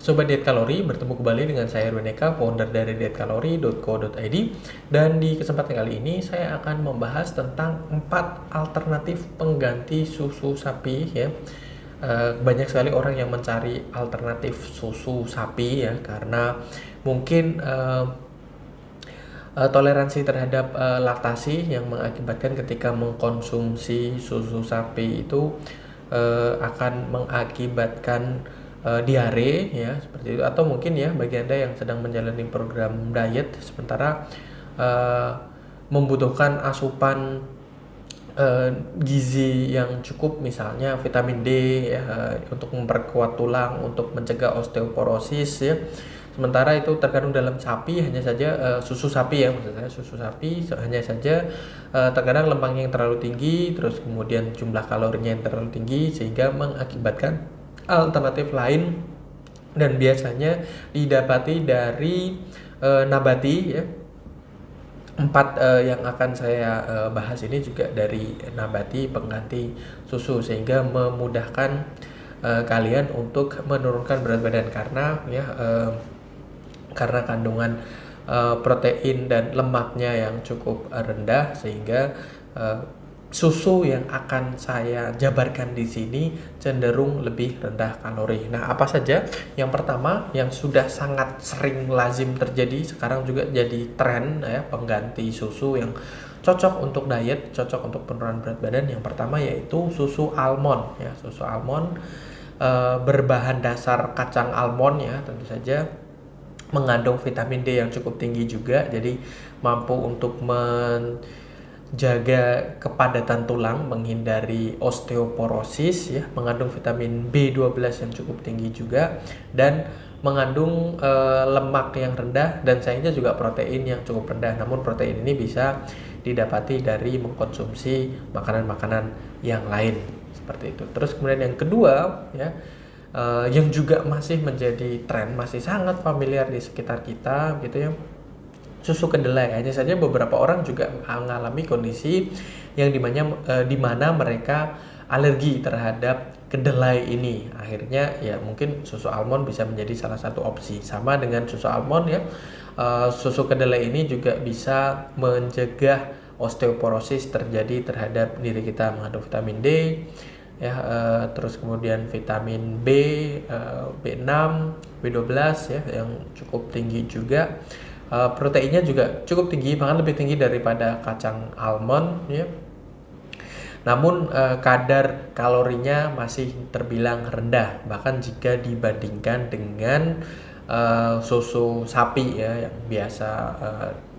Sobat Diet Kalori, bertemu kembali dengan saya Erwin Eka, founder dari dietkalori.co.id. Dan di kesempatan kali ini saya akan membahas tentang 4 alternatif pengganti susu sapi ya. Banyak sekali orang yang mencari alternatif susu sapi ya, karena mungkin toleransi terhadap laktasi yang mengakibatkan ketika mengkonsumsi susu sapi itu akan mengakibatkan diare ya, seperti itu. Atau mungkin ya bagi Anda yang sedang menjalani program diet sementara membutuhkan asupan gizi yang cukup, misalnya vitamin D ya, untuk memperkuat tulang, untuk mencegah osteoporosis ya. Sementara itu terkandung dalam sapi hanya saja susu sapi ya, maksud saya susu sapi hanya saja terkadang lemaknya yang terlalu tinggi, terus kemudian jumlah kalorinya yang terlalu tinggi, sehingga mengakibatkan alternatif lain dan biasanya didapati dari nabati ya. 4 yang akan saya bahas ini juga dari nabati pengganti susu, sehingga memudahkan kalian untuk menurunkan berat badan karena kandungan protein dan lemaknya yang cukup rendah, sehingga susu yang akan saya jabarkan di sini cenderung lebih rendah kalori. Nah, apa saja? Yang pertama, yang sudah sangat sering lazim terjadi, sekarang juga jadi tren ya, pengganti susu yang cocok untuk diet, cocok untuk penurunan berat badan. Yang pertama yaitu susu almond ya. Susu almond berbahan dasar kacang almond ya, tentu saja mengandung vitamin D yang cukup tinggi juga, jadi mampu untuk menjaga kepadatan tulang, menghindari osteoporosis ya, mengandung vitamin B12 yang cukup tinggi juga, dan mengandung lemak yang rendah, dan sayangnya juga protein yang cukup rendah. Namun protein ini bisa didapati dari mengkonsumsi makanan-makanan yang lain seperti itu. Terus kemudian yang kedua ya, yang juga masih menjadi tren, masih sangat familiar di sekitar kita gitu ya, susu kedelai. Hanya saja beberapa orang juga mengalami kondisi yang dimana mereka alergi terhadap kedelai ini. Akhirnya ya mungkin susu almond bisa menjadi salah satu opsi. Sama dengan susu almond ya, susu kedelai ini juga bisa mencegah osteoporosis terjadi terhadap diri kita, mengandung vitamin D ya, terus kemudian vitamin B, B6, B12 ya yang cukup tinggi juga. Proteinnya juga cukup tinggi, bahkan lebih tinggi daripada kacang almond ya. Namun kadar kalorinya masih terbilang rendah, bahkan jika dibandingkan dengan susu sapi ya, yang biasa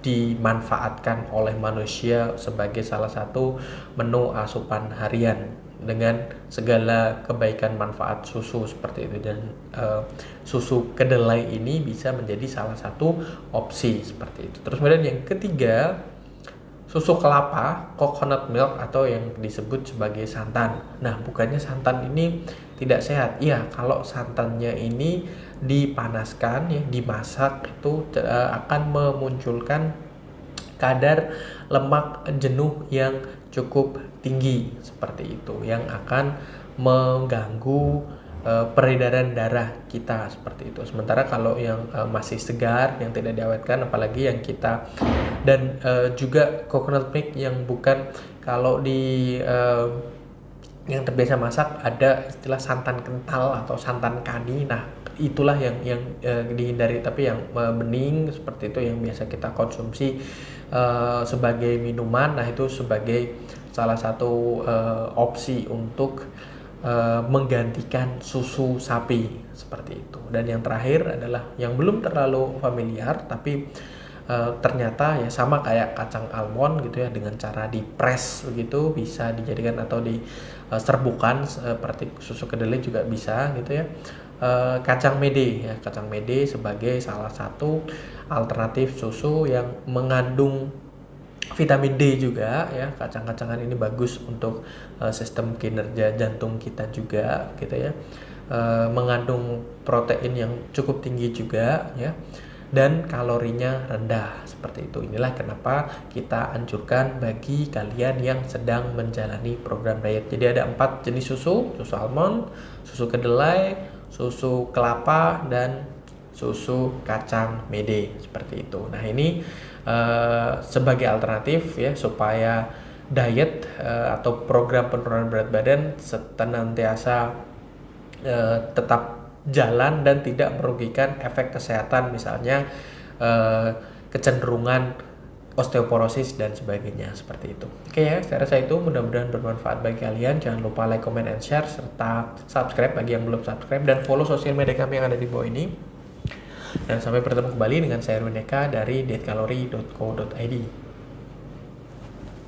dimanfaatkan oleh manusia sebagai salah satu menu asupan harian dengan segala kebaikan manfaat susu seperti itu. Dan susu kedelai ini bisa menjadi salah satu opsi seperti itu. Terus kemudian yang ketiga, susu kelapa, coconut milk, atau yang disebut sebagai santan. Nah, bukannya santan ini tidak sehat. Iya, kalau santannya ini dipanaskan ya, dimasak, itu akan memunculkan kadar lemak jenuh yang cukup tinggi seperti itu, yang akan mengganggu peredaran darah kita seperti itu. Sementara kalau yang masih segar, yang tidak diawetkan, apalagi yang kita, dan juga coconut milk yang bukan, kalau di yang terbiasa masak ada istilah santan kental atau santan kani. Nah, itulah yang dihindari. Tapi yang bening seperti itu yang biasa kita konsumsi sebagai minuman, nah itu sebagai salah satu opsi untuk menggantikan susu sapi seperti itu. Dan yang terakhir adalah yang belum terlalu familiar, tapi ternyata ya sama kayak kacang almond gitu ya, dengan cara dipres begitu bisa dijadikan, atau diserbukan seperti susu kedelai juga bisa gitu ya. Kacang mede ya, kacang mede sebagai salah satu alternatif susu yang mengandung vitamin D juga ya. Kacang-kacangan ini bagus untuk sistem kinerja jantung kita juga gitu ya. Mengandung protein yang cukup tinggi juga ya, dan kalorinya rendah seperti itu. Inilah kenapa kita anjurkan bagi kalian yang sedang menjalani program diet. Jadi ada 4 jenis susu: susu almond, susu kedelai, susu kelapa, dan susu kacang mede seperti itu. Nah ini sebagai alternatif ya supaya diet atau program penurunan berat badan senantiasa tetap jalan dan tidak merugikan efek kesehatan, misalnya kecenderungan osteoporosis dan sebagainya seperti itu. Oke ya, saya rasa itu mudah-mudahan bermanfaat bagi kalian. Jangan lupa like, comment, and share serta subscribe bagi yang belum subscribe, dan follow sosial media kami yang ada di bawah ini. Dan sampai bertemu kembali dengan saya Erwin Eka dari dietkalori.co.id.